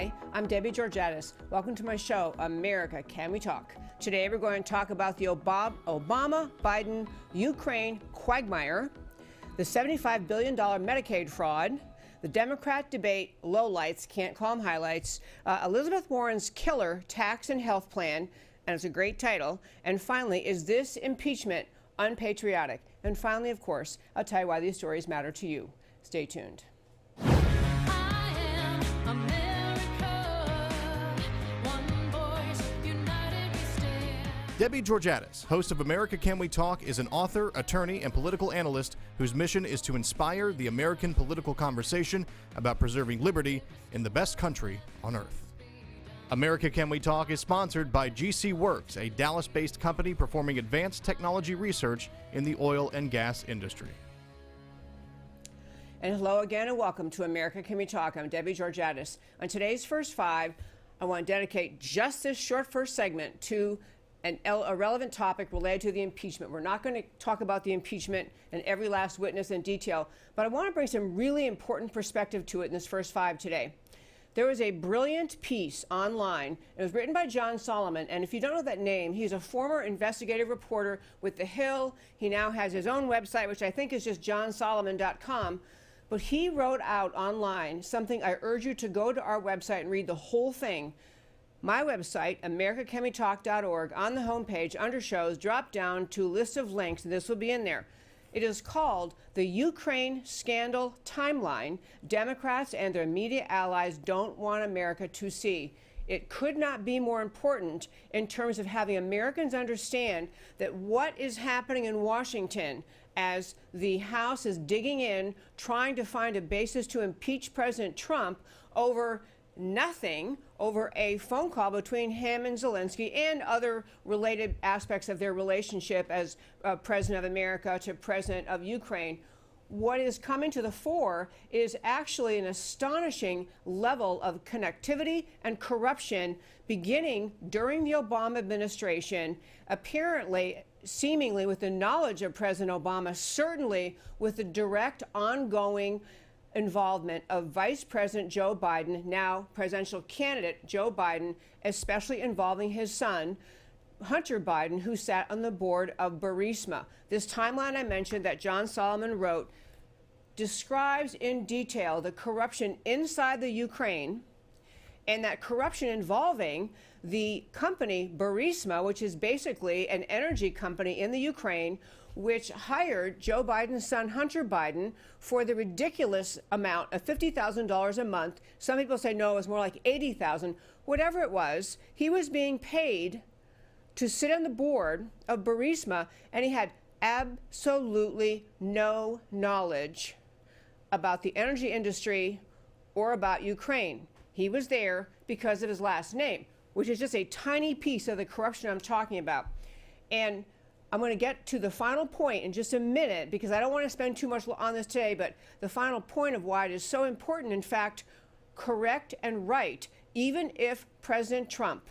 Hi, I'm Debbie Georgatos. Welcome to my show, America Can We Talk? Today we're going to talk about the Obama-Biden-Ukraine quagmire, the $75 billion Medicaid fraud, the Democrat debate, lowlights, can't call them highlights, Elizabeth Warren's killer tax and health plan, and it's a great title, and finally, is this impeachment unpatriotic? And finally, of course, I'll tell you why these stories matter to you. Stay tuned. Debbie Georgatos, host of America Can We Talk, is an author, attorney, and political analyst whose mission is to inspire the American political conversation about preserving liberty in the best country on earth. America Can We Talk is sponsored by GC Works, a Dallas-based company performing advanced technology research in the oil and gas industry. And hello again and welcome to America Can We Talk. I'm Debbie Georgatos. On today's First Five, I want to dedicate just this short first segment to a relevant topic related to the impeachment. We're not going to talk about the impeachment and every last witness in detail, but I want to bring some really important perspective to it in this First Five today. There was a brilliant piece online. It was written by John Solomon, and if you don't know that name, he's a former investigative reporter with The Hill. He now has his own website, which I think is just johnsolomon.com. But he wrote out online something I urge you to go to our website and read the whole thing. My website, americacanwetalk.org, on the homepage, under shows, drop down to a list of links, and this will be in there. It is called The Ukraine Scandal Timeline Democrats and Their Media Allies Don't Want America to See. It could not be more important in terms of having Americans understand that what is happening in Washington as the House is digging in, trying to find a basis to impeach President Trump over nothing, over a phone call between him and Zelensky and other related aspects of their relationship as President of America to President of Ukraine. What is coming to the fore is actually an astonishing level of connectivity and corruption beginning during the Obama administration, apparently, seemingly with the knowledge of President Obama, certainly with the direct ongoing involvement of Vice President Joe Biden, now presidential candidate Joe Biden, especially involving his son, Hunter Biden, who sat on the board of Burisma. This timeline I mentioned that John Solomon wrote describes in detail the corruption inside the Ukraine and that corruption involving the company Burisma, which is basically an energy company in the Ukraine, which hired Joe Biden's son, Hunter Biden, for the ridiculous amount of $50,000 a month. Some people say, no, it was more like $80,000. Whatever it was, he was being paid to sit on the board of Burisma, and he had absolutely no knowledge about the energy industry or about Ukraine. He was there because of his last name, which is just a tiny piece of the corruption I'm talking about. And I'm going to get to the final point in just a minute because I don't want to spend too much on this today, but the final point of why it is so important, in fact, correct and right, even if President Trump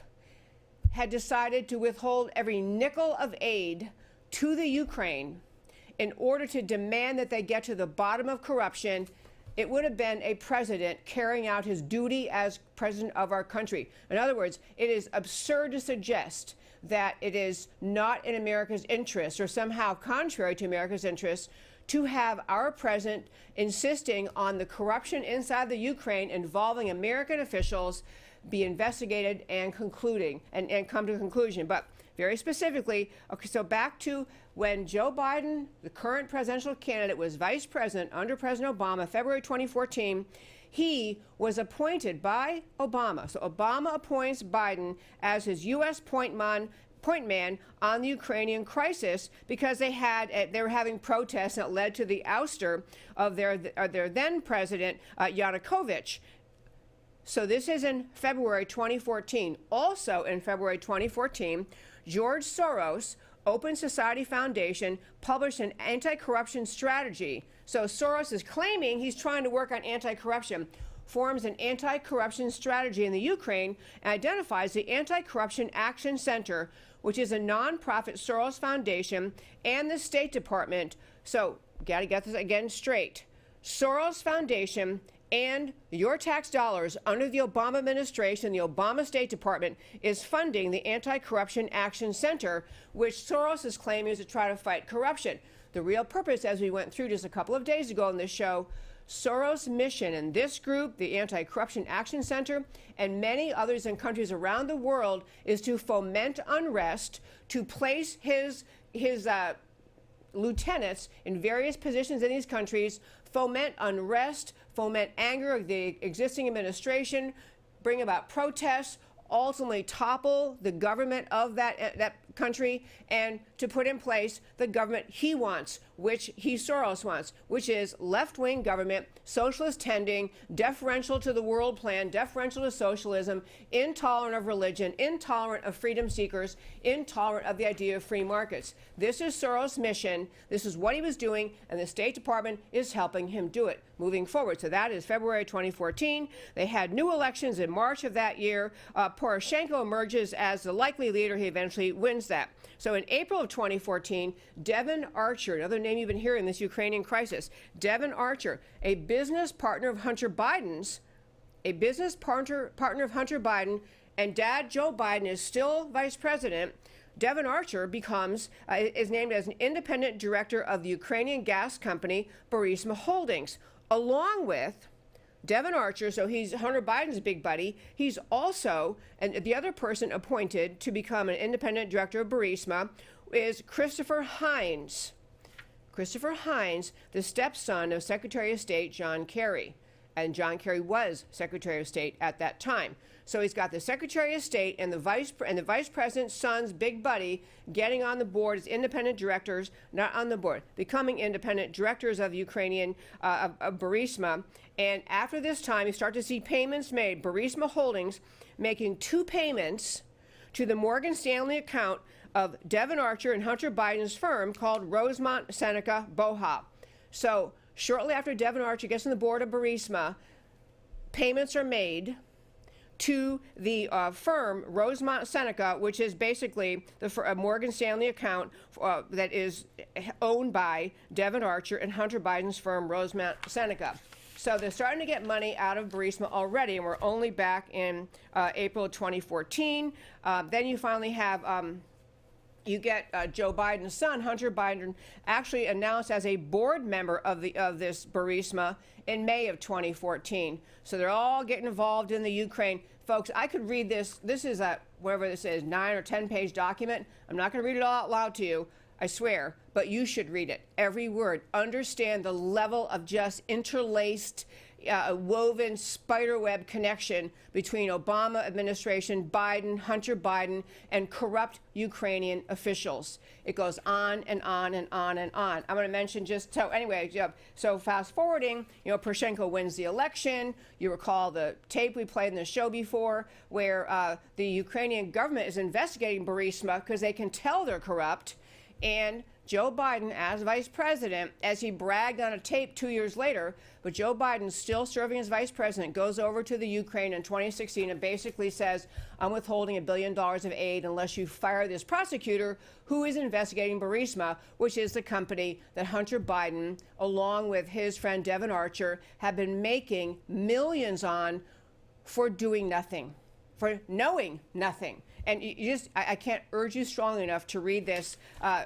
had decided to withhold every nickel of aid to the Ukraine in order to demand that they get to the bottom of corruption, it would have been a president carrying out his duty as president of our country. In other words, it is absurd to suggest that it is not in America's interest or somehow contrary to America's interest to have our president insisting on the corruption inside the Ukraine involving American officials be investigated and concluding and come to a conclusion. But very specifically, okay, so back to when Joe Biden, the current presidential candidate, was vice president under President Obama, February 2014, he was appointed by Obama. So Obama appoints Biden as his U.S. point man on the Ukrainian crisis because they were having protests that led to the ouster of their then president, Yanukovych. So this is in February 2014. Also in February 2014, George Soros, Open Society Foundation, published an anti-corruption strategy. So Soros is claiming he's trying to work on anti-corruption, forms an anti-corruption strategy in the Ukraine, and identifies the Anti-Corruption Action Center, which is a nonprofit Soros Foundation, and the State Department. So, got to get this again straight. Soros Foundation And your tax dollars under the Obama administration, the Obama State Department, is funding the Anti-Corruption Action Center, which Soros is claiming is to try to fight corruption. The real purpose, as we went through just a couple of days ago on this show, Soros' mission in this group, the Anti-Corruption Action Center, and many others in countries around the world, is to foment unrest, to place his lieutenants in various positions in these countries, foment unrest, foment anger of the existing administration, bring about protests, ultimately topple the government of that country, and to put in place the government he wants, which Soros wants, which is left-wing government, socialist tending, deferential to the world plan, deferential to socialism, intolerant of religion, intolerant of freedom seekers, intolerant of the idea of free markets. This is Soros' mission. This is what he was doing, and the State Department is helping him do it moving forward. So that is February 2014. They had new elections in March of that year. Poroshenko emerges as the likely leader. He eventually wins that. So in April of 2014, Devon Archer, another name you've been hearing in this Ukrainian crisis, Devon Archer, a business partner of Hunter Biden's, and Dad Joe Biden is still vice president. Devon Archer is named as an independent director of the Ukrainian gas company Burisma Holdings, along with Devon Archer. So he's Hunter Biden's big buddy. He's also, and the other person appointed to become an independent director of Burisma is Christopher Hines. Christopher Hines, the stepson of Secretary of State John Kerry. And John Kerry was Secretary of State at that time. So he's got the Secretary of State and the Vice President's son's big buddy getting on the board as independent directors, not on the board, becoming independent directors of Ukrainian of Burisma. And after this time, you start to see payments made. Burisma Holdings making 2 payments to the Morgan Stanley account of Devon Archer and Hunter Biden's firm called Rosemont Seneca Boha. So shortly after Devon Archer gets on the board of Burisma, payments are made to the firm Rosemont Seneca, which is basically the Morgan Stanley account that is owned by Devon Archer and Hunter Biden's firm Rosemont Seneca. So they're starting to get money out of Burisma already, and we're only back in April 2014. Then you finally have you get Joe Biden's son, Hunter Biden, actually announced as a board member of this Burisma in May of 2014. So they're all getting involved in the Ukraine. Folks, I could read this. This is whatever this is, 9 or 10-page document. I'm not going to read it all out loud to you, I swear, but you should read it. Every word. Understand the level of just interlaced, woven spiderweb connection between Obama administration, Biden, Hunter Biden, and corrupt Ukrainian officials. It goes on and on and on and on. I'm going to mention just so anyway. So fast forwarding, Poroshenko wins the election. You recall the tape we played in the show before, where the Ukrainian government is investigating Burisma because they can tell they're corrupt, and Joe Biden, as vice president, as he bragged on a tape 2 years later, but Joe Biden, still serving as vice president, goes over to the Ukraine in 2016 and basically says, I'm withholding $1 billion of aid unless you fire this prosecutor who is investigating Burisma, which is the company that Hunter Biden, along with his friend Devon Archer, have been making millions on for doing nothing, for knowing nothing. And I can't urge you strongly enough to read this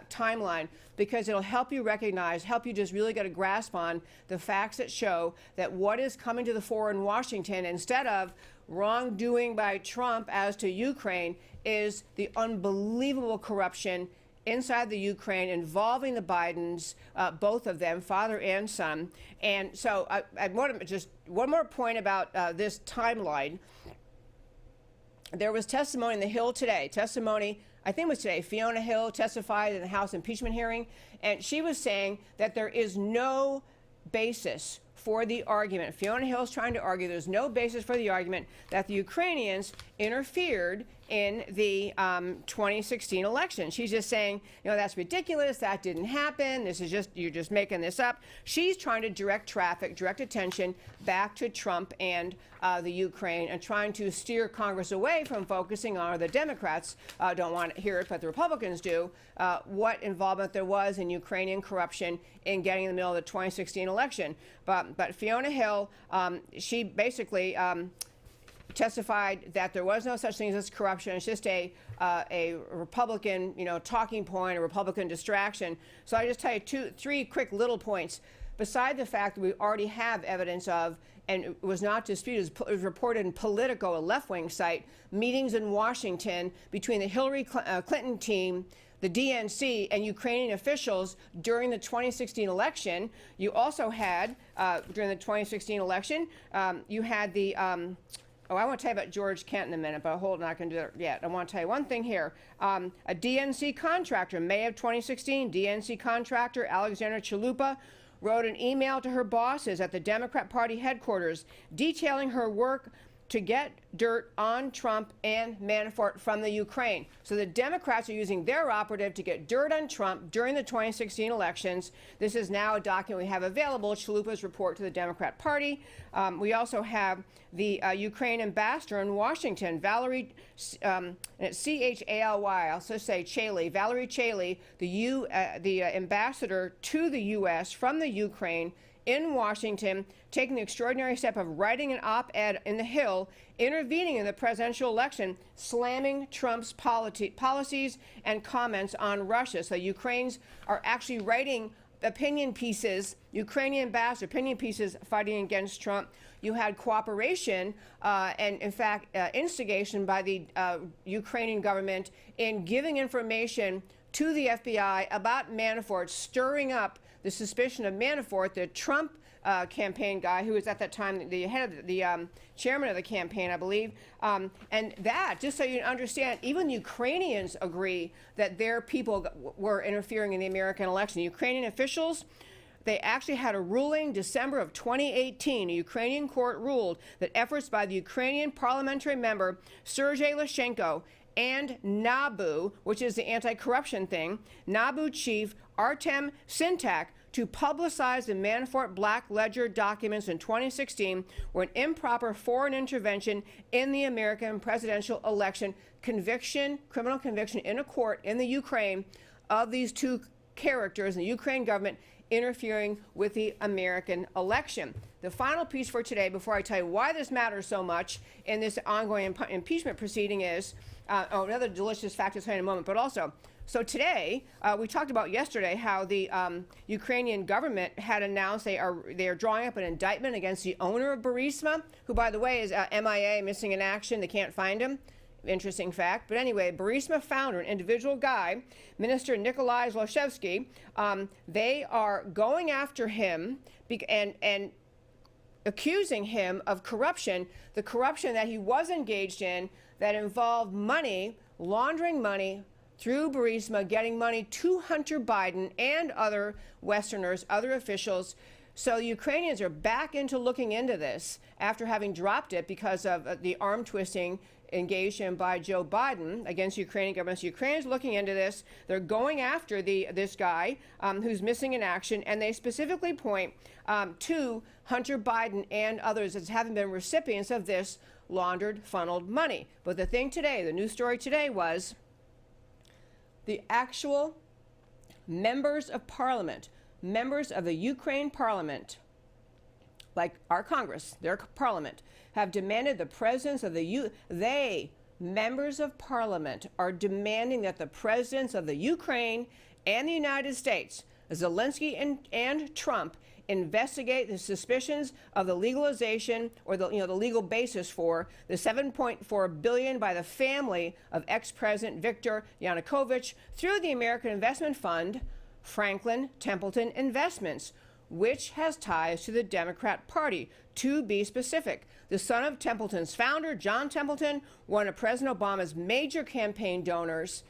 timeline, because it'll help you recognize, help you just really get a grasp on the facts that show that what is coming to the fore in Washington, instead of wrongdoing by Trump as to Ukraine, is the unbelievable corruption inside the Ukraine involving the Bidens, both of them, father and son. And so I want to just one more point about this timeline. There was testimony in the Hill today. I think it was today. Fiona Hill testified in the House impeachment hearing, and she was saying that there is no basis for the argument. Fiona Hill is trying to argue there's no basis for the argument that the Ukrainians interfered in the 2016 election. She's just saying, you know, that's ridiculous, that didn't happen, this is just, you're just making this up. She's trying to direct traffic, direct attention back to Trump and the Ukraine, and trying to steer Congress away from focusing on, or the Democrats don't want to hear it, but the Republicans do, what involvement there was in Ukrainian corruption in getting in the middle of the 2016 election. But Fiona Hill, she basically testified that there was no such thing as corruption. It's just a Republican, you know, talking point, a Republican distraction. So I just tell you three quick little points. Beside the fact that we already have evidence of, and it was not disputed, it was reported in Politico, a left-wing site, meetings in Washington between the Hillary Clinton team, the DNC, and Ukrainian officials during the 2016 election. You also had, during the 2016 election, you had the, oh, I want to tell you about George Kent in a minute, but hold on, I can do that yet. I want to tell you one thing here. A DNC contractor, May of 2016, DNC contractor Alexander Chalupa wrote an email to her bosses at the Democrat Party headquarters detailing her work to get dirt on Trump and Manafort from the Ukraine. So the Democrats are using their operative to get dirt on Trump during the 2016 elections. This is now a document we have available, Chalupa's report to the Democrat Party. We also have the Ukraine ambassador in Washington, Valerie, and it's C-H-A-L-Y, I'll also say Chaley, Valerie Chaley, the ambassador to the U.S. from the Ukraine in Washington, taking the extraordinary step of writing an op-ed in the Hill, intervening in the presidential election, slamming Trump's policies and comments on Russia. So Ukrainians are actually writing opinion pieces, Ukrainian ambassador opinion pieces fighting against Trump. You had cooperation and, in fact, instigation by the Ukrainian government in giving information to the FBI about Manafort, stirring up the suspicion of Manafort, the Trump campaign guy, who was at that time the head of the chairman of the campaign, I believe. And that, just so you understand, even Ukrainians agree that their people were interfering in the American election. Ukrainian officials, they actually had a ruling December of 2018. A Ukrainian court ruled that efforts by the Ukrainian parliamentary member Sergei Lyshenko and NABU, which is the anti-corruption thing, NABU chief Artem Sintak, to publicize the Manafort Black Ledger documents in 2016 were an improper foreign intervention in the American presidential election, criminal conviction in a court in the Ukraine of these two characters in the Ukraine government interfering with the American election. The final piece for today, before I tell you why this matters so much in this ongoing impeachment proceeding, is another delicious fact I'll tell you in a moment, but also, so today, we talked about yesterday how the Ukrainian government had announced they are drawing up an indictment against the owner of Burisma, who, by the way, is MIA, missing in action. They can't find him. Interesting fact. But anyway, Burisma founder, an individual guy, Minister Nikolai Zlochevsky, they are going after him and accusing him of corruption, the corruption that he was engaged in that involved money, laundering money through Burisma, getting money to Hunter Biden and other Westerners, other officials. So the Ukrainians are back into looking into this after having dropped it because of the arm twisting engaged in by Joe Biden against Ukrainian government. So Ukrainians looking into this. They're going after this guy who's missing in action, and they specifically point to Hunter Biden and others as having been recipients of this laundered, funneled money. But the thing today, the news story today, was the actual members of parliament, members of the Ukraine parliament, like our Congress, their parliament, have demanded the presence of members of parliament are demanding that the presidents of the Ukraine and the United States, Zelensky and Trump, investigate the suspicions of the legalization or the legal basis for the $7.4 billion by the family of ex-President Viktor Yanukovych through the American Investment Fund, Franklin Templeton Investments, which has ties to the Democrat Party. To be specific, the son of Templeton's founder, John Templeton, one of President Obama's major campaign donors,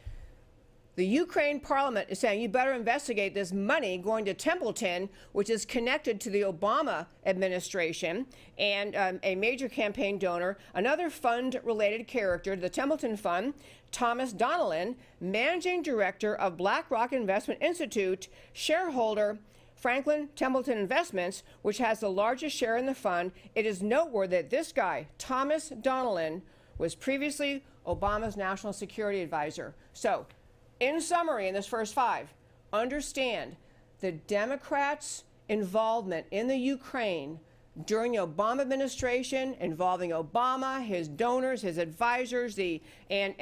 The Ukraine parliament is saying you better investigate this money going to Templeton, which is connected to the Obama administration and a major campaign donor. Another fund-related character, the Templeton Fund, Thomas Donnellan, managing director of BlackRock Investment Institute, shareholder Franklin Templeton Investments, which has the largest share in the fund. It is noteworthy that this guy, Thomas Donnellan, was previously Obama's national security advisor. So, in summary, in this first five, understand the Democrats' involvement in the Ukraine during the Obama administration, involving Obama, his donors, his advisors, and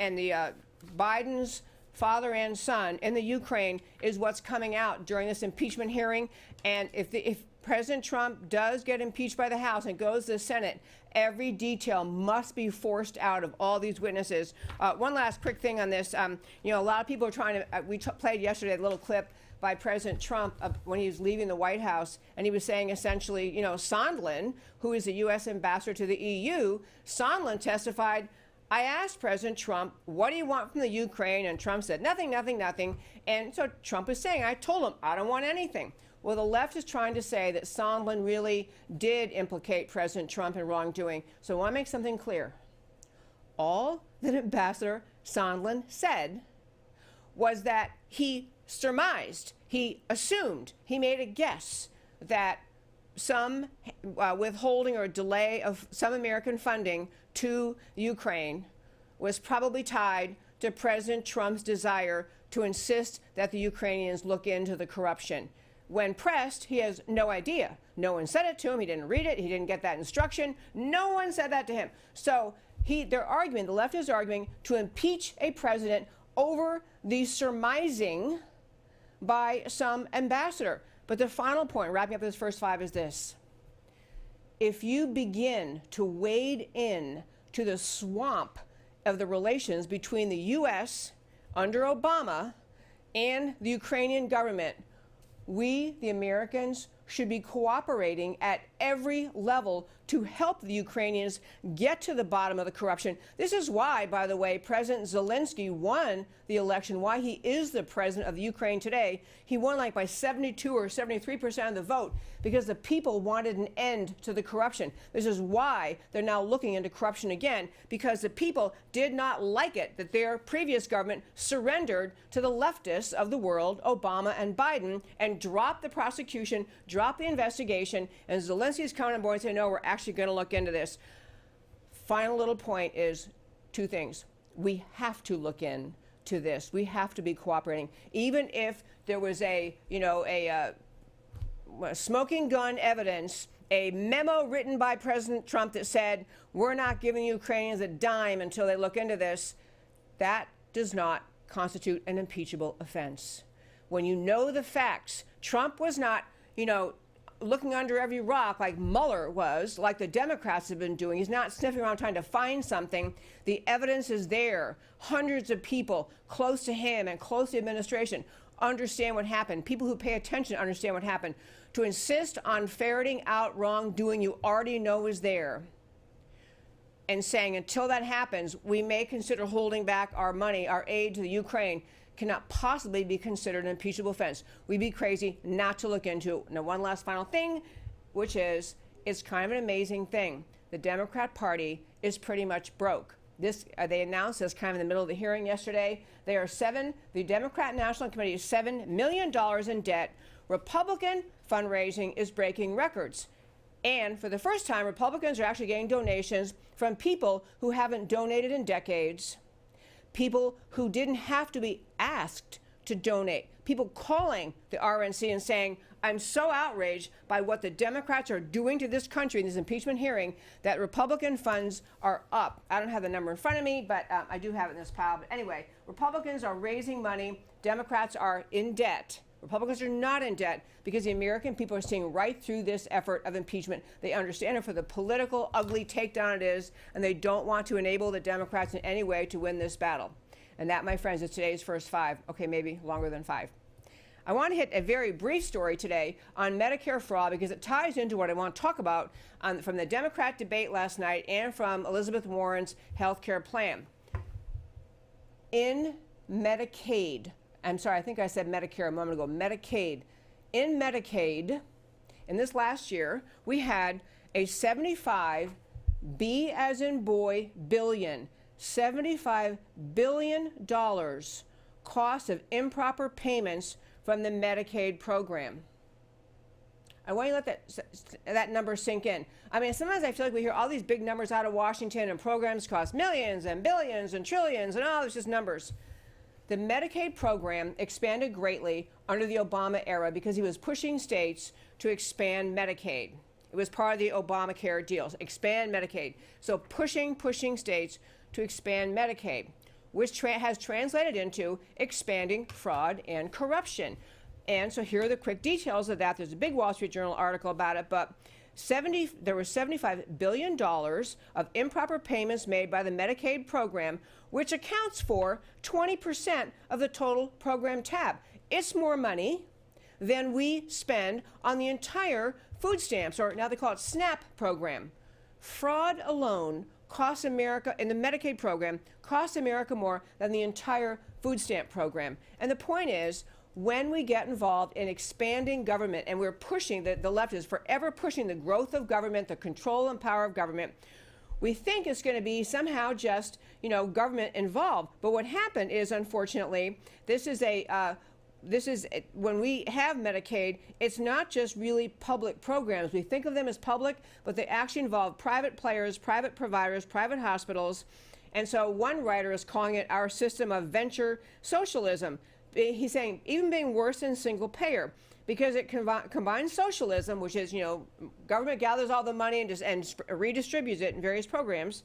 Biden's father and son in the Ukraine is what's coming out during this impeachment hearing. And if President Trump does get impeached by the House and goes to the Senate, every detail must be forced out of all these witnesses. One last quick thing on this. A lot of people are trying to, we played yesterday a little clip by President Trump when he was leaving the White House, and he was saying essentially, Sondland, who is the U.S. ambassador to the EU, Sondland testified, I asked President Trump, what do you want from the Ukraine? And Trump said, nothing, nothing, nothing. And so Trump is saying, I told him, I don't want anything. Well, the left is trying to say that Sondland really did implicate President Trump in wrongdoing. So I want to make something clear. All that Ambassador Sondland said was that he surmised, he assumed, he made a guess that some withholding or delay of some American funding to Ukraine was probably tied to President Trump's desire to insist that the Ukrainians look into the corruption. When pressed, he has no idea. No one said it to him. He didn't read it. He didn't get that instruction. No one said that to him. So they're arguing, the left is arguing, to impeach a president over the surmising by some ambassador. But the final point, wrapping up this first five, is this. If you begin to wade in to the swamp of the relations between the U.S. under Obama and the Ukrainian government, we, the Americans, should be cooperating at every level to help the Ukrainians get to the bottom of the corruption. This is why, by the way, President Zelensky won the election, why he is the president of the Ukraine today. He won like by 72 or 73% of the vote because the people wanted an end to the corruption. This is why they're now looking into corruption again, because the people did not like it that their previous government surrendered to the leftists of the world, Obama and Biden, and dropped the prosecution, dropped the investigation, and Zelensky's coming on board and saying, no, we're actually going to look into this. Final little point is two things. We have to look into this. We have to be cooperating. Even if there was a smoking gun evidence, a memo written by President Trump that said, we're not giving Ukrainians a dime until they look into this, that does not constitute an impeachable offense. When you know the facts, Trump was not, looking under every rock like Mueller was, like the Democrats have been doing. He's not sniffing around trying to find something. The evidence is there. Hundreds of people close to him and close to the administration understand what happened. People who pay attention understand what happened. To insist on ferreting out wrongdoing you already know is there and saying until that happens, we may consider holding back our money, our aid to the Ukraine, cannot possibly be considered an impeachable offense. We'd be crazy not to look into it. Now, one last final thing, which is, it's kind of an amazing thing. The Democrat Party is pretty much broke. They announced this kind of in the middle of the hearing yesterday. The Democrat National Committee is $7 million in debt. Republican fundraising is breaking records. And for the first time, Republicans are actually getting donations from people who haven't donated in decades, people who didn't have to be asked to donate, people calling the RNC and saying, I'm so outraged by what the Democrats are doing to this country in this impeachment hearing that Republican funds are up. I don't have the number in front of me, but I do have it in this pile. But anyway, Republicans are raising money. Democrats are in debt. Republicans are not in debt because the American people are seeing right through this effort of impeachment. They understand it for the political, ugly takedown it is, and they don't want to enable the Democrats in any way to win this battle. And that, my friends, is today's first five. Okay, maybe longer than five. I want to hit a very brief story today on Medicare fraud because it ties into what I want to talk about from the Democrat debate last night and from Elizabeth Warren's health care plan. In Medicaid I'm sorry, I think I said Medicare a moment ago, Medicaid. In Medicaid, in this last year, we had a 75 B as in boy billion, $75 billion cost of improper payments from the Medicaid program. I want you to let that number sink in. I mean, sometimes I feel like we hear all these big numbers out of Washington, and programs cost millions and billions and trillions and all these just numbers. The Medicaid program expanded greatly under the Obama era because he was pushing states to expand Medicaid. It was part of the Obamacare deal, expand Medicaid. So pushing states to expand Medicaid, which has translated into expanding fraud and corruption. And so here are the quick details of that. There's a big Wall Street Journal article about it, but there was $75 billion of improper payments made by the Medicaid program, which accounts for 20% of the total program tab. It's more money than we spend on the entire food stamps, or now they call it SNAP program. Fraud alone costs America, in the Medicaid program, costs America more than the entire food stamp program. And the point is, when we get involved in expanding government, and we're pushing, the left is forever pushing the growth of government, the control and power of government, we think it's going to be somehow just, government involved. But what happened is, unfortunately, this is when we have Medicaid, it's not just really public programs. We think of them as public, but they actually involve private players, private providers, private hospitals. And so one writer is calling it our system of venture socialism. He's saying even being worse than single payer, because it combines socialism, which is, government gathers all the money and redistributes it in various programs,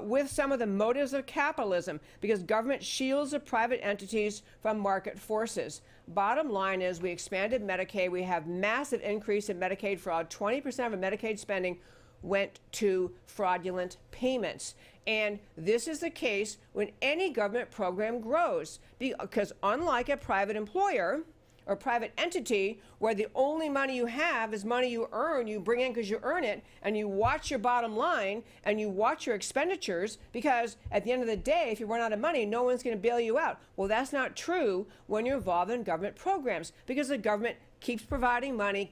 with some of the motives of capitalism, because government shields the private entities from market forces. Bottom line is, we expanded Medicaid. We have massive increase in Medicaid fraud. 20% of Medicaid spending went to fraudulent payments. And this is the case when any government program grows, because unlike a private employer or private entity where the only money you have is money you earn, you bring in because you earn it, and you watch your bottom line and you watch your expenditures, because at the end of the day, if you run out of money, no one's going to bail you out. Well, that's not true when you're involved in government programs, because the government keeps providing money,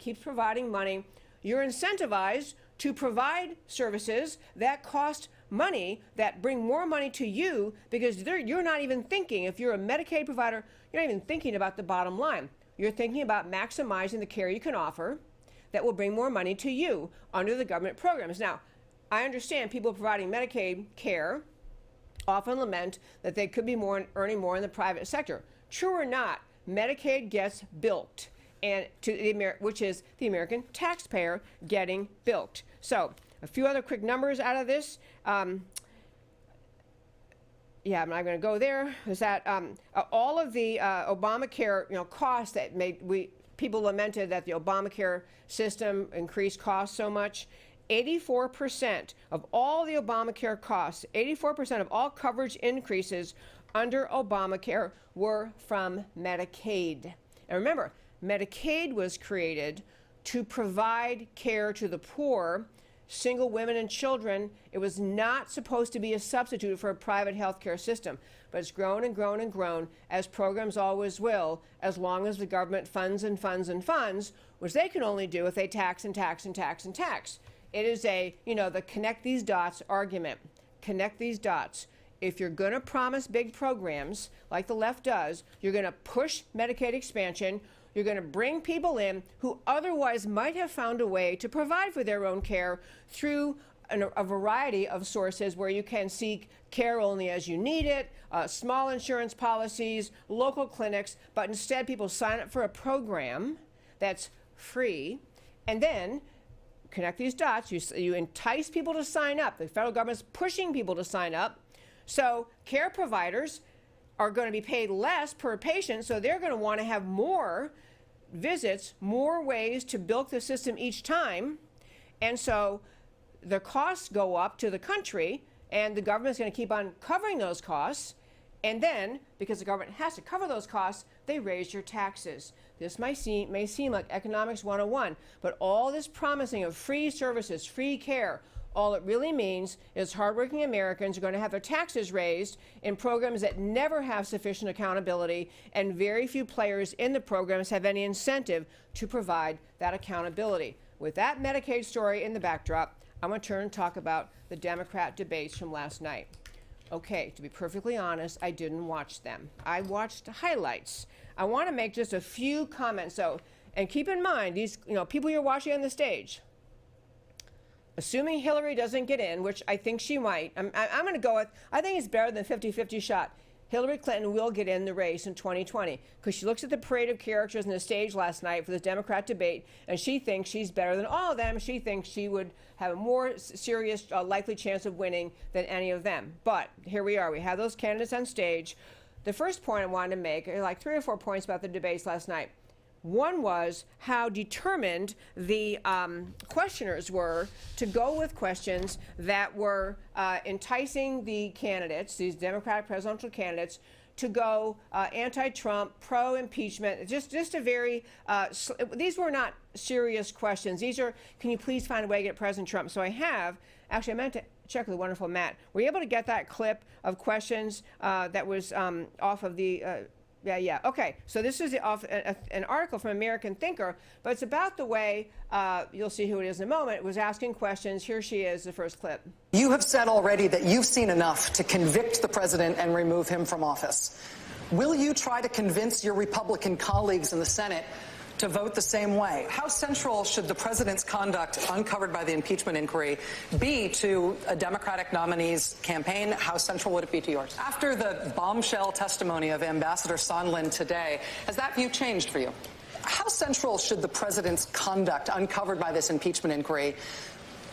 You're incentivized to provide services that cost money, that bring more money to you, because you're not even thinking, if you're a Medicaid provider, you're not even thinking about the bottom line. You're thinking about maximizing the care you can offer that will bring more money to you under the government programs. Now, I understand people providing Medicaid care often lament that they could be earning more in the private sector. True or not, Medicaid gets bilked, and which is the American taxpayer getting bilked. So, a few other quick numbers out of this. Yeah, I'm not going to go there. Is that all of the Obamacare, costs that people lamented that the Obamacare system increased costs so much. 84% of all the Obamacare costs, 84% of all coverage increases under Obamacare were from Medicaid. And remember, Medicaid was created to provide care to the poor, single women and children. It was not supposed to be a substitute for a private health care system, but it's grown and grown and grown, as programs always will, as long as the government funds and funds and funds, which they can only do if they tax and tax and tax and tax. It is the connect these dots argument. Connect these dots. If you're going to promise big programs like the left does, you're going to push Medicaid expansion. You're going to bring people in who otherwise might have found a way to provide for their own care through a variety of sources where you can seek care only as you need it, small insurance policies, local clinics, but instead people sign up for a program that's free, and then connect these dots. You entice people to sign up. The federal government's pushing people to sign up. So care providers are going to be paid less per patient, so they're going to want to have more visits, more ways to bilk the system each time. And so the costs go up to the country, and the government's going to keep on covering those costs. And then, because the government has to cover those costs, they raise your taxes. This may seem like economics 101, but all this promising of free services, free care, All it really means is hardworking Americans are going to have their taxes raised in programs that never have sufficient accountability, and very few players in the programs have any incentive to provide that accountability. With that Medicaid story in the backdrop, I'm going to turn and talk about the Democrat debates from last night. Okay, to be perfectly honest, I didn't watch them. I watched highlights. I want to make just a few comments. And keep in mind, these people you're watching on the stage, assuming Hillary doesn't get in, which I think she might, I'm going to go with, I think it's better than 50-50 shot. Hillary Clinton will get in the race in 2020 because she looks at the parade of characters on the stage last night for the Democrat debate, and she thinks she's better than all of them. She thinks she would have a more serious likely chance of winning than any of them. But here we are. We have those candidates on stage. The first point I wanted to make, like 3 or 4 points about the debates last night. One was how determined the questioners were to go with questions that were enticing the candidates, these Democratic presidential candidates, to go anti-Trump, pro-impeachment. Just a very, these were not serious questions. These are, can you please find a way to get President Trump? So actually I meant to check with the wonderful Matt. Were you able to get that clip of questions that was off of the, Yeah. Okay. So this is off an article from American Thinker, but it's about the way, you'll see who it is in a moment, it was asking questions. Here she is, the first clip. You have said already that you've seen enough to convict the president and remove him from office. Will you try to convince your Republican colleagues in the Senate to vote the same way? How central should the president's conduct uncovered by the impeachment inquiry be to a Democratic nominee's campaign? How central would it be to yours? After the bombshell testimony of Ambassador Sondland today, has that view changed for you? How central should the president's conduct uncovered by this impeachment inquiry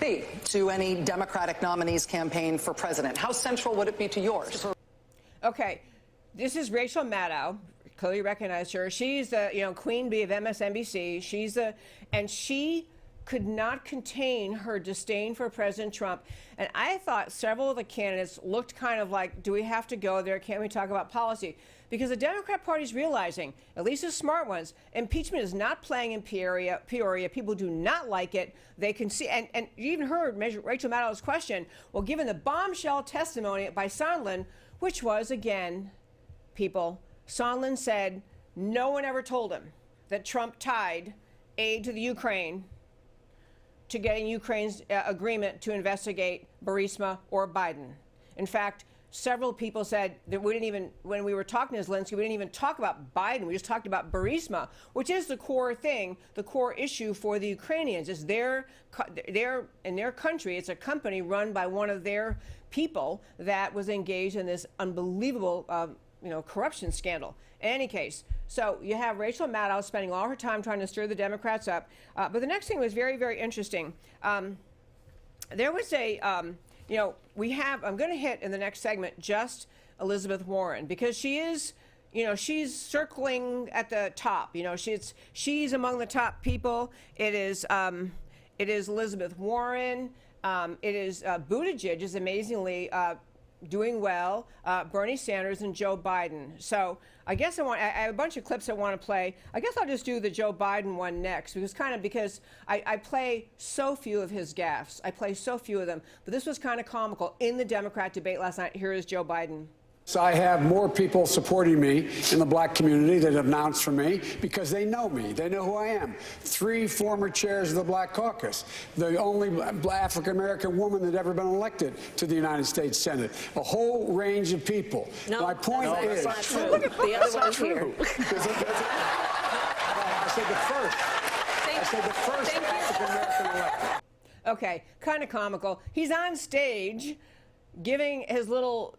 be to any Democratic nominee's campaign for president? How central would it be to yours? Okay, this is Rachel Maddow. Clearly recognized her. She's the queen bee of MSNBC. And she could not contain her disdain for President Trump. And I thought several of the candidates looked kind of like, do we have to go there? Can't we talk about policy? Because the Democrat Party is realizing, at least the smart ones, impeachment is not playing in Peoria. People do not like it. They can see, and you even heard Rachel Maddow's question, well, given the bombshell testimony by Sondland, which was, again, people, Sondland said no one ever told him that Trump tied aid to the Ukraine to getting Ukraine's agreement to investigate Burisma or Biden. In fact, several people said that we didn't even, when we were talking to Zelensky, we didn't even talk about Biden. We just talked about Burisma, which is the core thing, the core issue for the Ukrainians. Is in their country, it's a company run by one of their people that was engaged in this unbelievable corruption scandal. In any case, so you have Rachel Maddow spending all her time trying to stir the Democrats up. But the next thing was very, very interesting. There was I'm going to hit in the next segment just Elizabeth Warren, because she is, she's circling at the top. She's among the top people. It is Elizabeth Warren. It is Buttigieg is amazingly doing well, Bernie Sanders and Joe Biden. So I guess I have a bunch of clips I want to play. I guess I'll just do the Joe Biden one next, because I play so few of his gaffes. I play so few of them. But this was kind of comical. In the Democrat debate last night, here is Joe Biden. So I have more people supporting me in the black community that have announced for me because they know me. They know who I am. 3 former chairs of the Black Caucus, the only African-American woman that ever been elected to the United States Senate, a whole range of people. No, my point is, that's not true. The other one's here. I said the first African-American elected. Okay, kind of comical. He's on stage giving his little,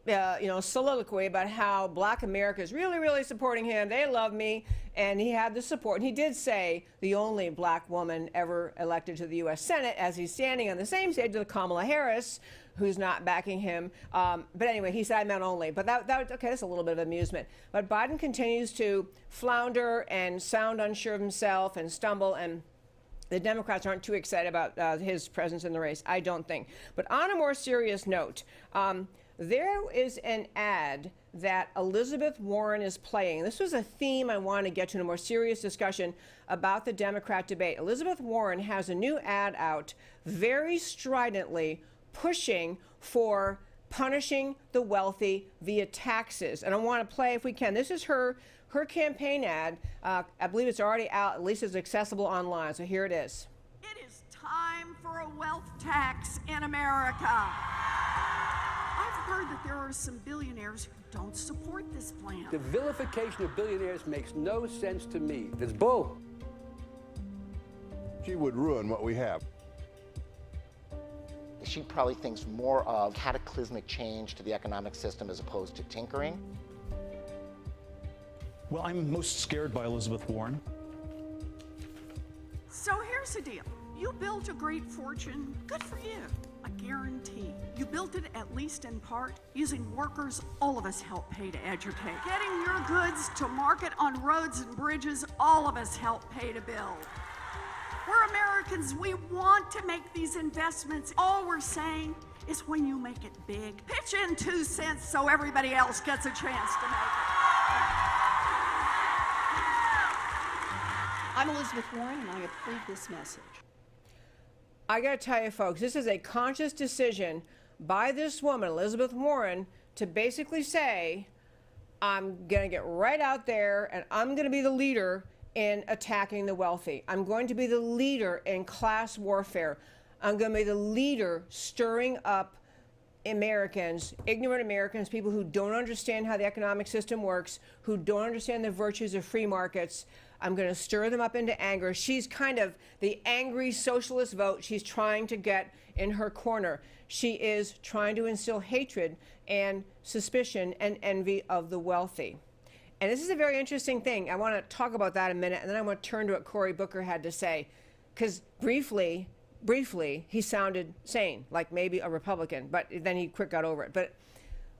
soliloquy about how black America is really, really supporting him. They love me. And he had the support. And he did say the only black woman ever elected to the U.S. Senate, as he's standing on the same stage with Kamala Harris, who's not backing him. But anyway, he said I meant only. But okay, that's a little bit of amusement. But Biden continues to flounder and sound unsure of himself and stumble, and the Democrats aren't too excited about his presence in the race, I don't think. But on a more serious note, there is an ad that Elizabeth Warren is playing. This was a theme I want to get to in a more serious discussion about the Democrat debate. Elizabeth Warren has a new ad out very stridently pushing for punishing the wealthy via taxes. And I want to play, if we can, this is her campaign ad. I believe it's already out, at least it's accessible online. So here it is. It is time for a wealth tax in America. I've heard that there are some billionaires who don't support this plan. The vilification of billionaires makes no sense to me. It's bull. She would ruin what we have. She probably thinks more of cataclysmic change to the economic system as opposed to tinkering. Well, I'm most scared by Elizabeth Warren. So here's the deal. You built a great fortune. Good for you. I guarantee. You built it, at least in part, using workers all of us help pay to educate. Getting your goods to market on roads and bridges, all of us help pay to build. We're Americans. We want to make these investments. All we're saying is when you make it big, pitch in 2 cents so everybody else gets a chance to make it. I'm Elizabeth Warren, and I approve this message. I got to tell you, folks, this is a conscious decision by this woman, Elizabeth Warren, to basically say, I'm going to get right out there and I'm going to be the leader in attacking the wealthy. I'm going to be the leader in class warfare. I'm going to be the leader stirring up Americans, ignorant Americans, people who don't understand how the economic system works, who don't understand the virtues of free markets. I'm going to stir them up into anger. She's kind of the angry socialist vote she's trying to get in her corner. She is trying to instill hatred and suspicion and envy of the wealthy. And this is a very interesting thing. I want to talk about that in a minute, and then I want to turn to what Cory Booker had to say. Because briefly, he sounded sane, like maybe a Republican, but then he quick got over it. But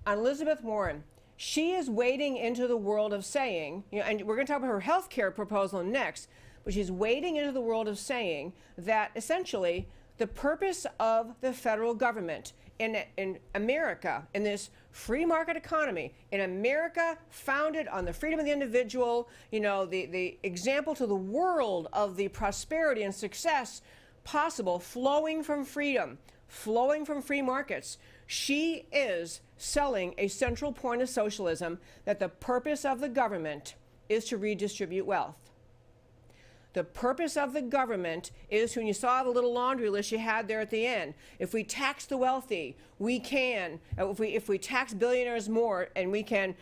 on Elizabeth Warren, she is wading into the world of saying, and we're going to talk about her health care proposal next, but she's wading into the world of saying that essentially the purpose of the federal government in America, in this free market economy, in America founded on the freedom of the individual, the example to the world of the prosperity and success possible flowing from freedom, flowing from free markets. She is selling a central point of socialism, that the purpose of the government is to redistribute wealth. The purpose of the government is, when you saw the little laundry list you had there at the end, if we tax the wealthy, we can, if we tax billionaires more, and we can,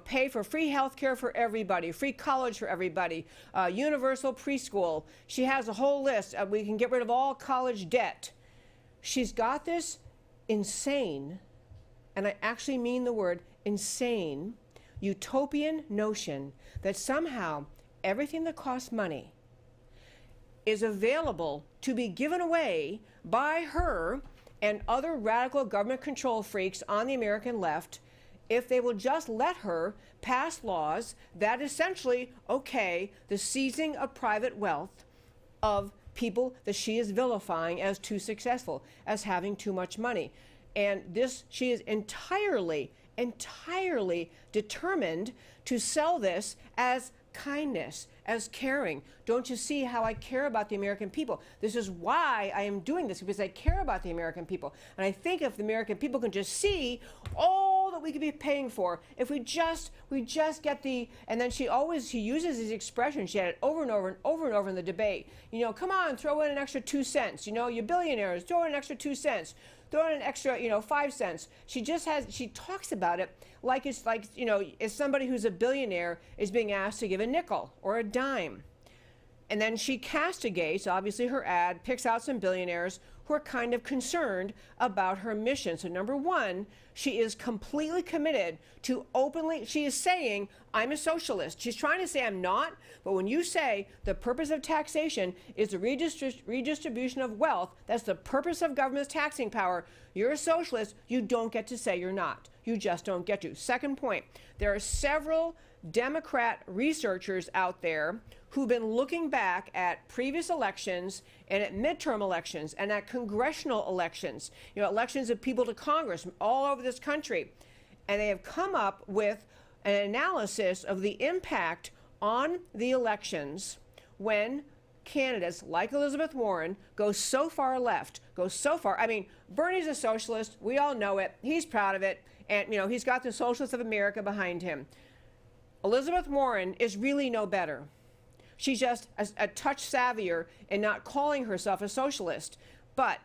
pay for free health care for everybody, free college for everybody, universal preschool. She has a whole list. We can get rid of all college debt. She's got this insane, and I actually mean the word insane, utopian notion that somehow everything that costs money is available to be given away by her and other radical government control freaks on the American left if they will just let her pass laws that essentially okay the seizing of private wealth of people that she is vilifying as too successful, as having too much money. And this, she is entirely determined to sell this as kindness, as caring. Don't you see how I care about the American people? This is why I am doing this, because I care about the American people. And I think if the American people can just see all that we could be paying for, if we just get the, and then she uses these expressions, she had it over and over in the debate. Come on, throw in an extra 2 cents. You billionaires, throw in an extra 2 cents. Throw in an extra, 5 cents. She talks about it like it's somebody who's a billionaire is being asked to give a nickel or a dime. And then she castigates, obviously her ad, picks out some billionaires who are kind of concerned about her mission. So number one, she is completely committed to she is saying, I'm a socialist. She's trying to say I'm not, but when you say the purpose of taxation is the redistribution of wealth, that's the purpose of government's taxing power, you're a socialist, you don't get to say you're not. You just don't get to. Second point, there are several Democrat researchers out there who've been looking back at previous elections and at midterm elections and at congressional elections, elections of people to Congress all over this country. and they have come up with an analysis of the impact on the elections when candidates like Elizabeth Warren go so far left, go so far. I mean, Bernie's a socialist. We all know it. He's proud of it. And, you know, he's got the Socialists of America behind him. Elizabeth Warren is really no better. She's just a touch savvier in not calling herself a socialist. But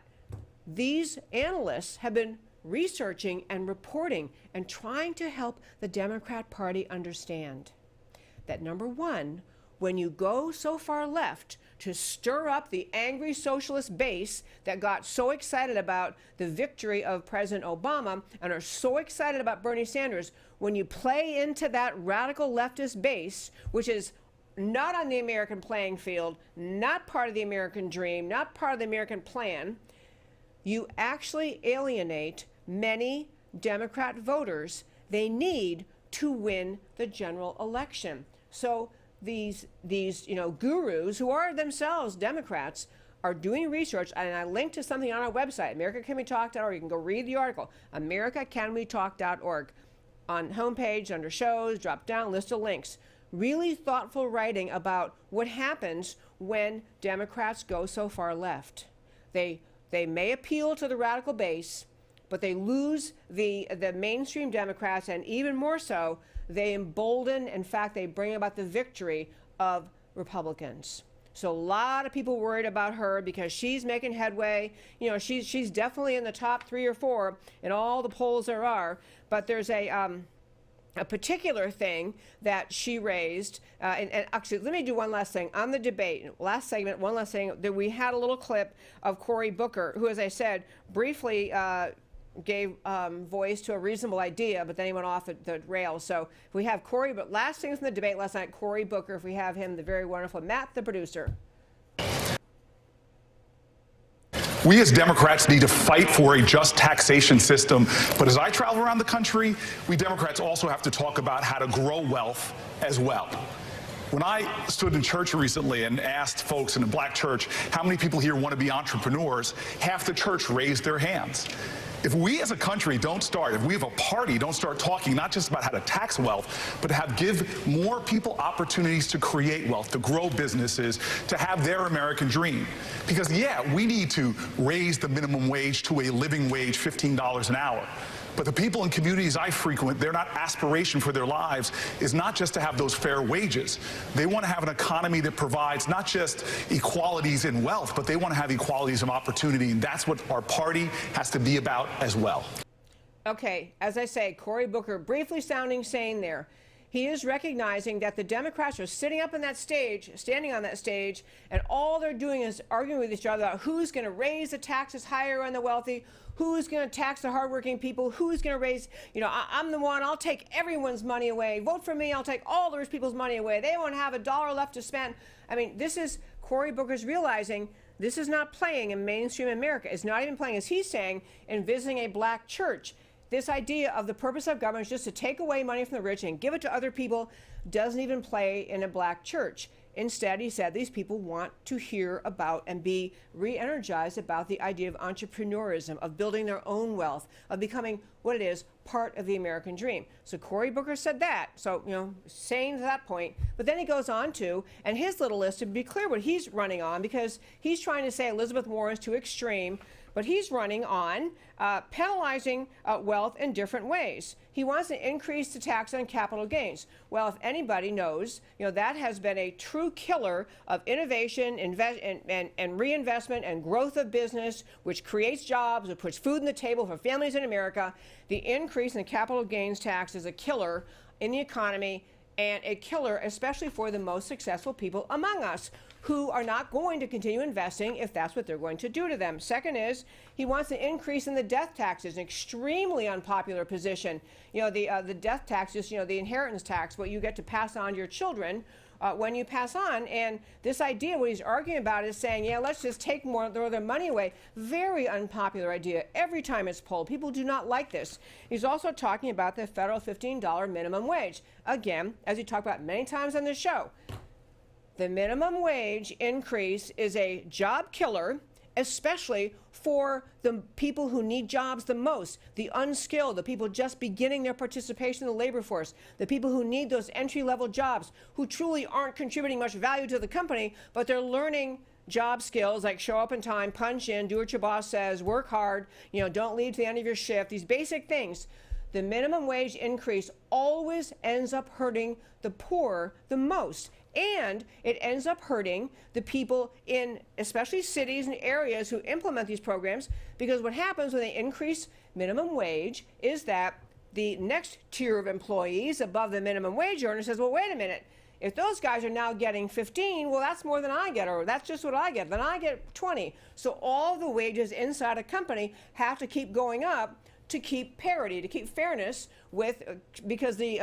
these analysts have been researching and reporting and trying to help the Democrat Party understand that, number one, when you go so far left to stir up the angry socialist base that got so excited about the victory of President Obama and are so excited about Bernie Sanders, when you play into that radical leftist base, which is not on the American playing field, not part of the American dream, not part of the American plan, you actually alienate many Democrat voters they need to win the general election. So these gurus who are themselves Democrats are doing research, and I linked to something on our website, americacanwetalk.org. You can go read the article, americacanwetalk.org. On homepage, under shows, drop down, list of links. Really thoughtful writing about what happens when Democrats go so far left. They may appeal to the radical base, but they lose the mainstream Democrats, and even more so, they embolden, in fact, they bring about the victory of Republicans. So a lot of people worried about her because she's making headway. You know, she's definitely in the top 3 or 4 in all the polls there are. But there's a particular thing that she raised, and actually, let me do one last thing on the debate. Last segment, one last thing. That we had a little clip of Cory Booker, who, as I said, briefly gave voice to a reasonable idea, but then he went off the rails. So if we have Cory, but last thing from the debate last night, Cory Booker, if we have him, the very wonderful Matt, the producer. We as Democrats need to fight for a just taxation system. But as I travel around the country, we Democrats also have to talk about how to grow wealth as well. When I stood in church recently and asked folks in a black church how many people here want to be entrepreneurs, half the church raised their hands. If we as a country if we have a party, don't start talking not just about how to tax wealth, but to give more people opportunities to create wealth, to grow businesses, to have their American dream. Because, yeah, we need to raise the minimum wage to a living wage, $15 an hour. But the people in communities I frequent, their aspiration for their lives is not just to have those fair wages. They want to have an economy that provides not just equalities in wealth, but they want to have equalities of opportunity. And that's what our party has to be about as well. Okay, as I say, Cory Booker briefly sounding sane there. He is recognizing that the Democrats are standing on that stage, and all they're doing is arguing with each other about who's going to raise the taxes higher on the wealthy, who's going to tax the hardworking people, who's going to raise, I'm the one, I'll take everyone's money away. Vote for me, I'll take all the rich people's money away. They won't have $1 left to spend. I mean, this is Cory Booker's realizing this is not playing in mainstream America. It's not even playing, as he's saying, in visiting a black church. This idea of the purpose of government is just to take away money from the rich and give it to other people doesn't even play in a black church. Instead, he said these people want to hear about and be re-energized about the idea of entrepreneurism, of building their own wealth, of becoming what it is, part of the American dream. So Cory Booker said that. So, sane to that point. But then he goes on to, and his little list, to be clear what he's running on, because he's trying to say Elizabeth Warren is too extreme, but he's running on penalizing wealth in different ways. He wants to increase the tax on capital gains. Well, if anybody knows, that has been a true killer of innovation, and reinvestment and growth of business, which creates jobs, which puts food on the table for families in America. The increase in the capital gains tax is a killer in the economy, and a killer especially for the most successful people among us, who are not going to continue investing if that's what they're going to do to them. Second is, he wants an increase in the death taxes, an extremely unpopular position. The death tax is, the inheritance tax, what you get to pass on to your children when you pass on. And this idea, what he's arguing about is saying, let's just take more, throw their money away. Very unpopular idea. Every time it's polled, people do not like this. He's also talking about the federal $15 minimum wage. Again, as we talked about many times on this show, the minimum wage increase is a job killer, especially for the people who need jobs the most, the unskilled, the people just beginning their participation in the labor force, the people who need those entry-level jobs, who truly aren't contributing much value to the company, but they're learning job skills like show up in time, punch in, do what your boss says, work hard, don't leave to the end of your shift, these basic things. The minimum wage increase always ends up hurting the poor the most. And it ends up hurting the people in especially cities and areas who implement these programs, because what happens when they increase minimum wage is that the next tier of employees above the minimum wage earner says, well, wait a minute, if those guys are now getting 15, well, that's more than I get, or that's just what I get, then I get 20. So all the wages inside a company have to keep going up to keep parity, to keep fairness with, because the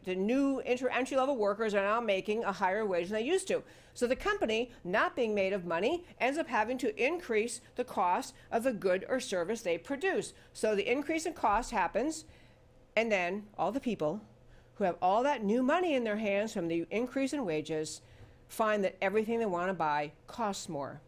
new entry-level workers are now making a higher wage than they used to. So the company, not being made of money, ends up having to increase the cost of the good or service they produce. So the increase in cost happens, and then all the people who have all that new money in their hands from the increase in wages find that everything they want to buy costs more.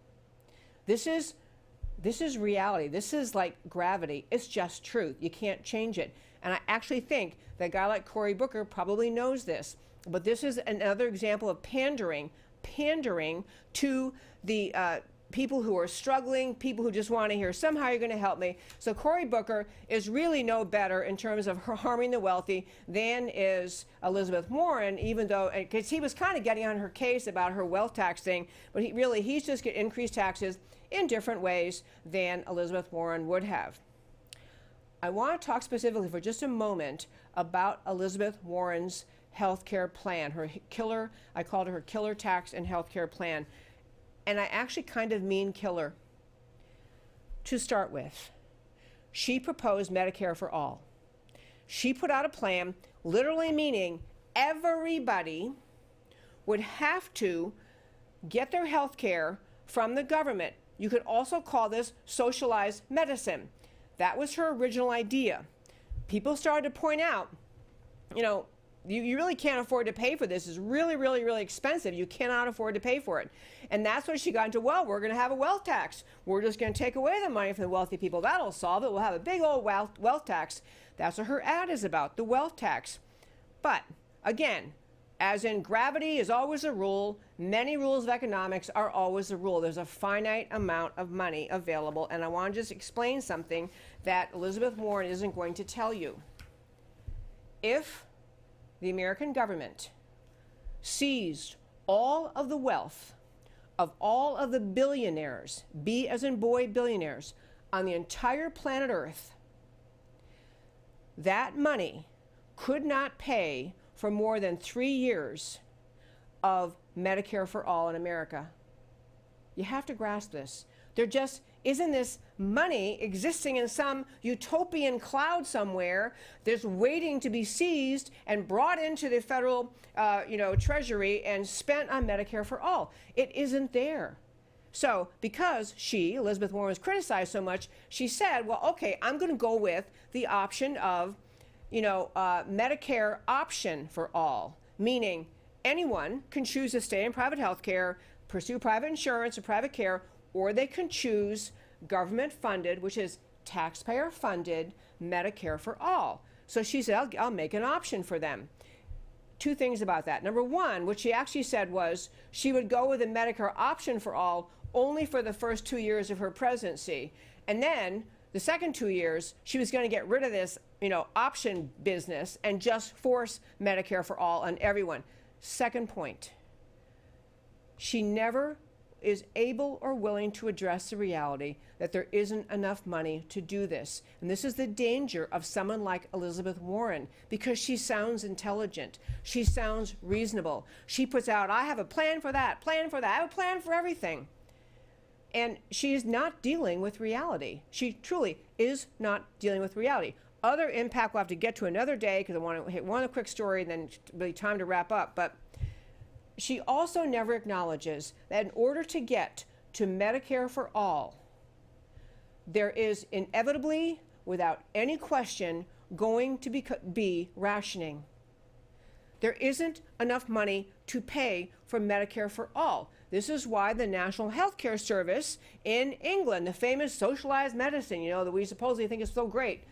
This is reality. This is like gravity. It's just truth. You can't change it. And I actually think that a guy like Cory Booker probably knows this. But this is another example of pandering to the people who are struggling, people who just want to hear, somehow you're going to help me. So Cory Booker is really no better in terms of harming the wealthy than is Elizabeth Warren, even though, because he was kind of getting on her case about her wealth tax thing, but he's just getting increased taxes in different ways than Elizabeth Warren would have. I want to talk specifically for just a moment about Elizabeth Warren's health care plan, her killer, I called her killer tax and health care plan. And I actually kind of mean killer. To start with, she proposed Medicare for all. She put out a plan, literally meaning everybody would have to get their health care from the government. You could also call this socialized medicine. That was her original idea. People started to point out, you really can't afford to pay for this. It's really, really, really expensive. You cannot afford to pay for it. And that's when she got into, well, we're going to have a wealth tax. We're just going to take away the money from the wealthy people. That'll solve it. We'll have a big old wealth tax. That's what her ad is about, the wealth tax. But again, as in gravity is always a rule, many rules of economics are always the rule. There's a finite amount of money available. And I want to just explain something that Elizabeth Warren isn't going to tell you. If the American government seized all of the wealth of all of the billionaires, B as in boy billionaires, on the entire planet Earth, that money could not pay for more than 3 years of Medicare for all in America. You have to grasp this. There just isn't this money existing in some utopian cloud somewhere that's waiting to be seized and brought into the federal treasury and spent on Medicare for all. It isn't there. So because Elizabeth Warren, was criticized so much, she said, well, okay, I'm going to go with the option of, Medicare option for all, meaning anyone can choose to stay in private health care, pursue private insurance or private care, or they can choose government-funded, which is taxpayer-funded, Medicare for all. So she said, I'll make an option for them. Two things about that. Number one, what she actually said was she would go with a Medicare option for all only for the first 2 years of her presidency. And then the second 2 years, she was going to get rid of this, option business and just force Medicare for all on everyone. Second point, she never is able or willing to address the reality that there isn't enough money to do this. And this is the danger of someone like Elizabeth Warren, because she sounds intelligent. She sounds reasonable. She puts out, I have a plan for that, I have a plan for everything. And she is not dealing with reality. She truly is not dealing with reality. Other impact we'll have to get to another day, because I want to hit one quick story and then it'll be time to wrap up. But she also never acknowledges that in order to get to Medicare for all, there is inevitably, without any question, going to be rationing. There isn't enough money to pay for Medicare for all. This is why the National Healthcare Service in England, the famous socialized medicine, that we supposedly think is so great.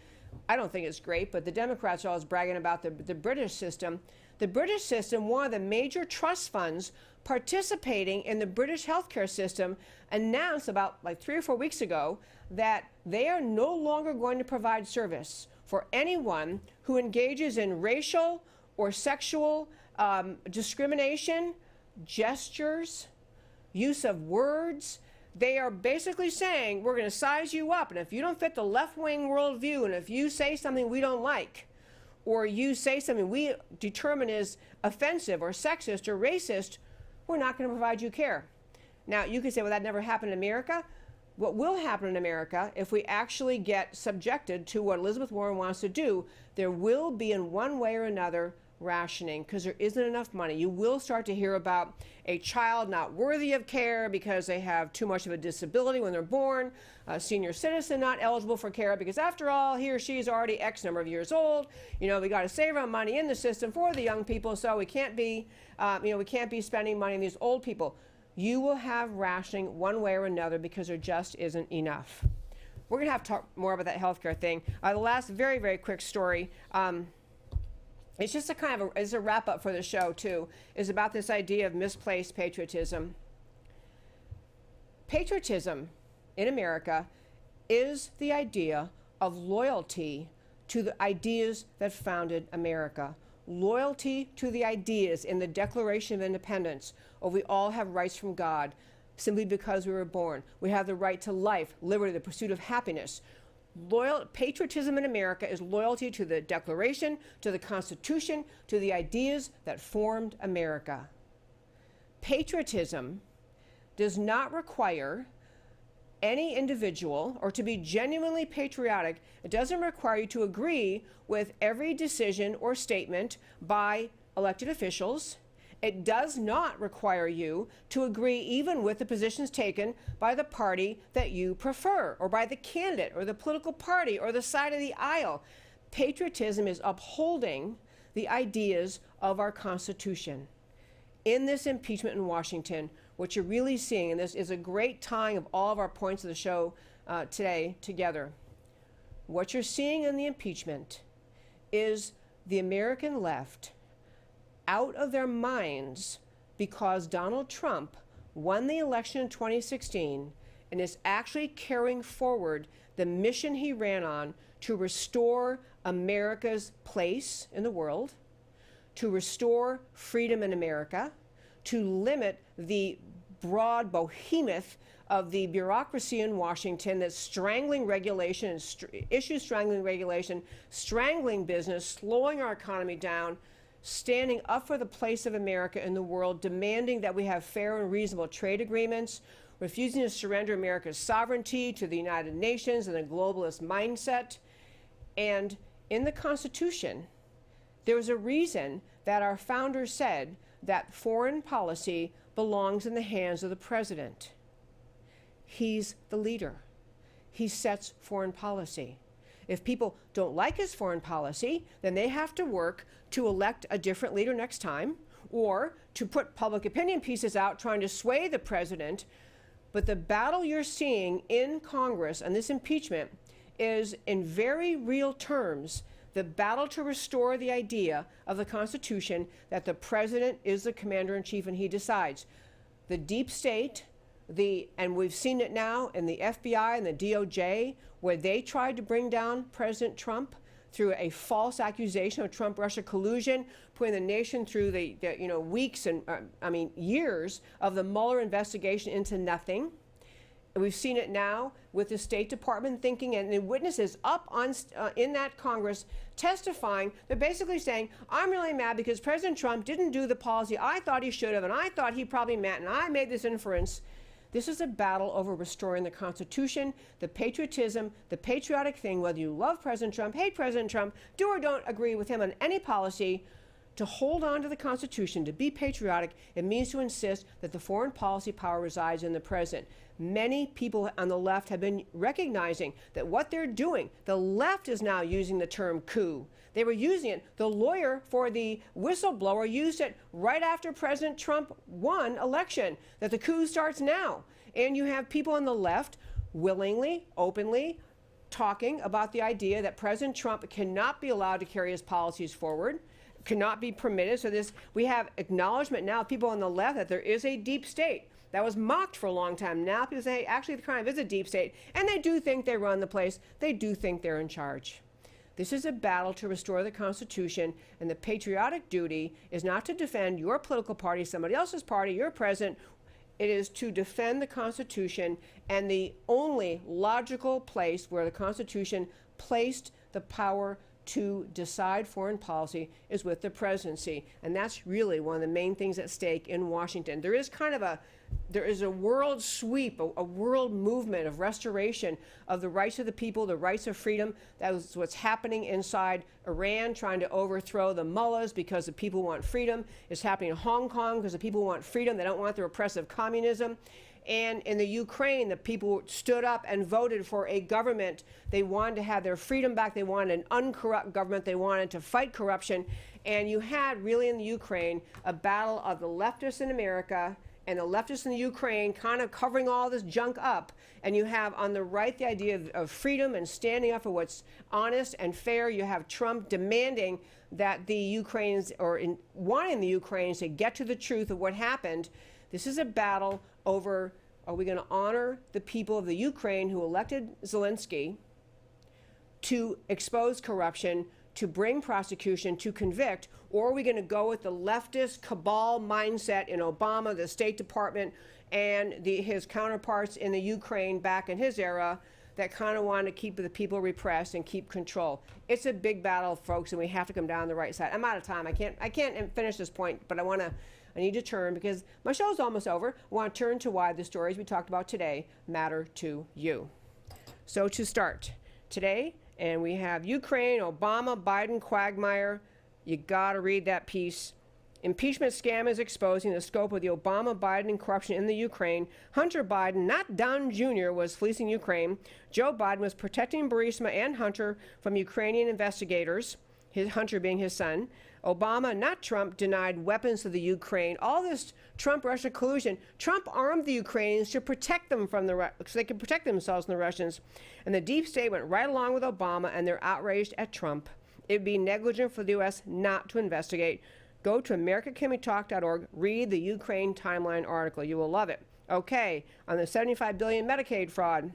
I don't think it's great, but the Democrats are always bragging about the British system. The British system, one of the major trust funds participating in the British healthcare system, announced about like 3 or 4 weeks ago that they are no longer going to provide service for anyone who engages in racial or sexual discrimination, gestures, use of words. They are basically saying, we're going to size you up, and if you don't fit the left-wing worldview, and if you say something we don't like, or you say something we determine is offensive or sexist or racist, we're not going to provide you care. Now, you could say, well, that never happened in America. What will happen in America, if we actually get subjected to what Elizabeth Warren wants to do, there will be, in one way or another, rationing, because there isn't enough money. You will start to hear about a child not worthy of care because they have too much of a disability when they're born, a senior citizen not eligible for care because, after all, he or she is already X number of years old. We got to save our money in the system for the young people, so we can't be, we can't be spending money on these old people. You will have rationing one way or another because there just isn't enough. We're going to have to talk more about that healthcare thing. The last very, very quick story. It's just it's a wrap up for the show too, is about this idea of misplaced patriotism. Patriotism in America is the idea of loyalty to the ideas that founded America. Loyalty to the ideas in the Declaration of Independence, or we all have rights from God simply because we were born. We have the right to life, liberty, the pursuit of happiness. Patriotism in America is loyalty to the Declaration, to the Constitution, to the ideas that formed America. Patriotism does not require any individual, or to be genuinely patriotic, it doesn't require you to agree with every decision or statement by elected officials. It does not require you to agree even with the positions taken by the party that you prefer, or by the candidate, or the political party, or the side of the aisle. Patriotism is upholding the ideas of our Constitution. In this impeachment in Washington, what you're really seeing, and this is a great tying of all of our points of the show today together, what you're seeing in the impeachment is the American left out of their minds because Donald Trump won the election in 2016 and is actually carrying forward the mission he ran on to restore America's place in the world, to restore freedom in America, to limit the broad behemoth of the bureaucracy in Washington that's strangling regulation and issues strangling regulation, strangling business, slowing our economy down, standing up for the place of America in the world, demanding that we have fair and reasonable trade agreements, refusing to surrender America's sovereignty to the United Nations and a globalist mindset. And in the Constitution, there was a reason that our founders said that foreign policy belongs in the hands of the president. He's the leader. He sets foreign policy. If people don't like his foreign policy, then they have to work to elect a different leader next time, or to put public opinion pieces out trying to sway the president. But the battle you're seeing in Congress on this impeachment is, in very real terms, the battle to restore the idea of the Constitution that the president is the commander-in-chief and he decides. The deep state, and we've seen it now in the FBI and the DOJ, where they tried to bring down President Trump through a false accusation of Trump-Russia collusion, putting the nation through the weeks and years of the Mueller investigation into nothing. And we've seen it now with the State Department thinking, and the witnesses up on in that Congress testifying. They're basically saying, I'm really mad because President Trump didn't do the policy I thought he should have, and I thought he probably meant, and I made this inference. This is a battle over restoring the Constitution, the patriotism, the patriotic thing, whether you love President Trump, hate President Trump, do or don't agree with him on any policy, To hold on to the Constitution, to be patriotic, it means to insist that the foreign policy power resides in the president. Many people on the left have been recognizing that what they're doing, the left is now using the term coup. They were using it. The lawyer for the whistleblower used it right after President Trump won election, that the coup starts now. And you have people on the left willingly, openly talking about the idea that President Trump cannot be allowed to carry his policies forward, cannot be permitted. So we have acknowledgement now, people on the left, that there is a deep state. That was mocked for a long time. Now people say, hey, actually, the crime is a deep state, and they do think they run the place. They do think they're in charge. This is a battle to restore the Constitution, and the patriotic duty is not to defend your political party, somebody else's party, your president. It is to defend the Constitution, and the only logical place where the Constitution placed the power to decide foreign policy is with the presidency. And that's really one of the main things at stake in Washington. There is a world sweep, a world movement of restoration of the rights of the people, the rights of freedom. That is what's happening inside Iran, trying to overthrow the mullahs because the people want freedom. It's happening in Hong Kong because the people want freedom. They don't want the repressive communism. And in the Ukraine, the people stood up and voted for a government. They wanted to have their freedom back. They wanted an uncorrupt government. They wanted to fight corruption. And you had really in the Ukraine a battle of the leftists in America and the leftists in the Ukraine kind of covering all this junk up. And you have on the right the idea of freedom and standing up for what's honest and fair. You have Trump demanding that the Ukrainians, wanting the Ukrainians to get to the truth of what happened. This is a battle over, are we going to honor the people of the Ukraine who elected Zelensky to expose corruption, to bring prosecution, to convict, or are we going to go with the leftist cabal mindset in Obama, the State Department, and his counterparts in the Ukraine back in his era that kind of want to keep the people repressed and keep control? It's a big battle, folks, and we have to come down the right side. I'm out of time. I can't finish this point, but I need to turn, because my show's almost over. I want to turn to why the stories we talked about today matter to you. So to start today, and we have Ukraine, Obama, Biden, Quagmire. You got to read that piece. Impeachment scam is exposing the scope of the Obama-Biden corruption in the Ukraine. Hunter Biden, not Don Jr., was fleecing Ukraine. Joe Biden was protecting Burisma and Hunter from Ukrainian investigators, Hunter being his son. Obama, not Trump, denied weapons to the Ukraine. All this Trump-Russia collusion. Trump armed the Ukrainians to protect them from so they could protect themselves from the Russians. And the deep state went right along with Obama, and they're outraged at Trump. It would be negligent for the U.S. not to investigate. Go to AmericaCanWeTalk.org. Read the Ukraine timeline article. You will love it. Okay, on the $75 billion Medicaid fraud.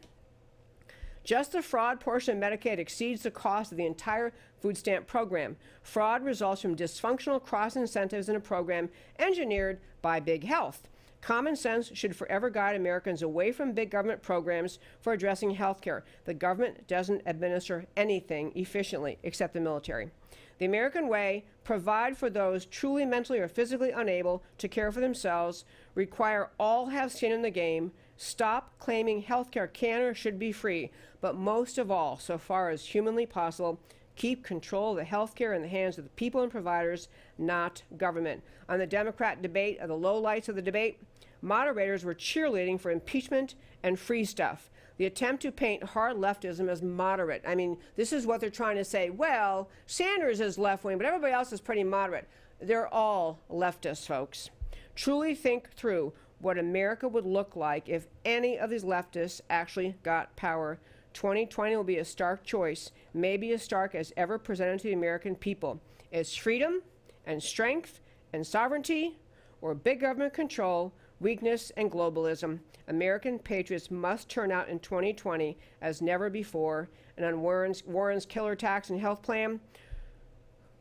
Just the fraud portion of Medicaid exceeds the cost of the entire food stamp program. Fraud results from dysfunctional cross-incentives in a program engineered by Big Health. Common sense should forever guide Americans away from big government programs for addressing health care. The government doesn't administer anything efficiently except the military. The American way: provide for those truly mentally or physically unable to care for themselves, require all have skin in the game, stop claiming health care can or should be free, but most of all, so far as humanly possible, keep control of the health care in the hands of the people and providers, not government. On the Democrat debate, the lowlights of the debate, moderators were cheerleading for impeachment and free stuff. The attempt to paint hard leftism as moderate. I mean, this is what they're trying to say. Well, Sanders is left-wing, but everybody else is pretty moderate. They're all leftists, folks. Truly think through what America would look like if any of these leftists actually got power. 2020 will be a stark choice, maybe as stark as ever presented to the American people. Is freedom and strength and sovereignty, or big government control, weakness, and globalism? American patriots must turn out in 2020 as never before. And on Warren's killer tax and health plan,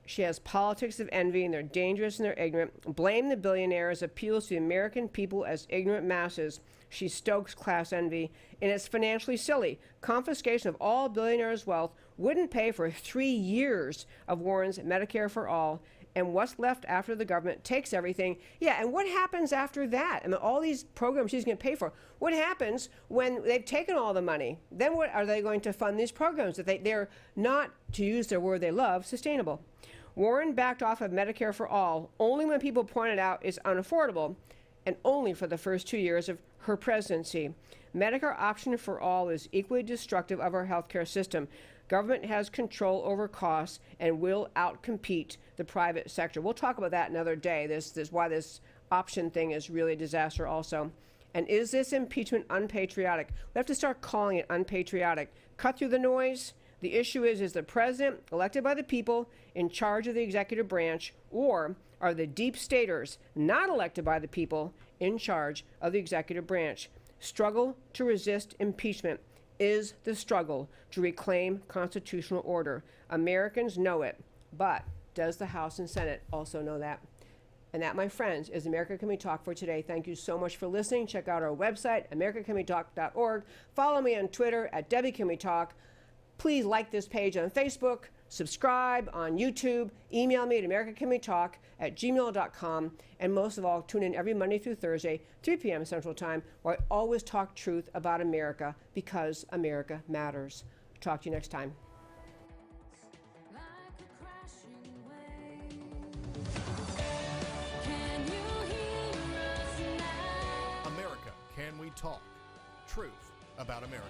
she has politics of envy, and they're dangerous and they're ignorant. Blame the billionaires, appeals to the American people as ignorant masses. She stokes class envy, and it's financially silly. Confiscation of all billionaires' wealth wouldn't pay for 3 years of Warren's Medicare for All. And what's left after the government takes everything? Yeah, and what happens after that? I mean, all these programs she's going to pay for. What happens when they've taken all the money? Then what are they going to fund these programs that they're not, to use their word they love, sustainable? Warren backed off of Medicare for All only when people pointed out it's unaffordable, and only for the first 2 years of her presidency. Medicare option for all is equally destructive of our healthcare system. Government has control over costs and will outcompete the private sector. We'll talk about that another day. This why this option thing is really a disaster also. And is this impeachment unpatriotic? We have to start calling it unpatriotic. Cut through the noise. The issue is the president elected by the people in charge of the executive branch, or are the deep staters not elected by the people in charge of the executive branch? Struggle to resist impeachment is the struggle to reclaim constitutional order. Americans know it, but does the House and Senate also know that? And that, my friends, is America Can We Talk for today. Thank you so much for listening. Check out our website, americacanwetalk.org. Follow me on Twitter at Debbie Can We Talk. Please like this page on Facebook, subscribe on YouTube, email me at americacanwetalk@gmail.com, and most of all, tune in every Monday through Thursday, 3 p.m. Central Time, where I always talk truth about America because America matters. Talk to you next time. America, can we talk? Truth about America.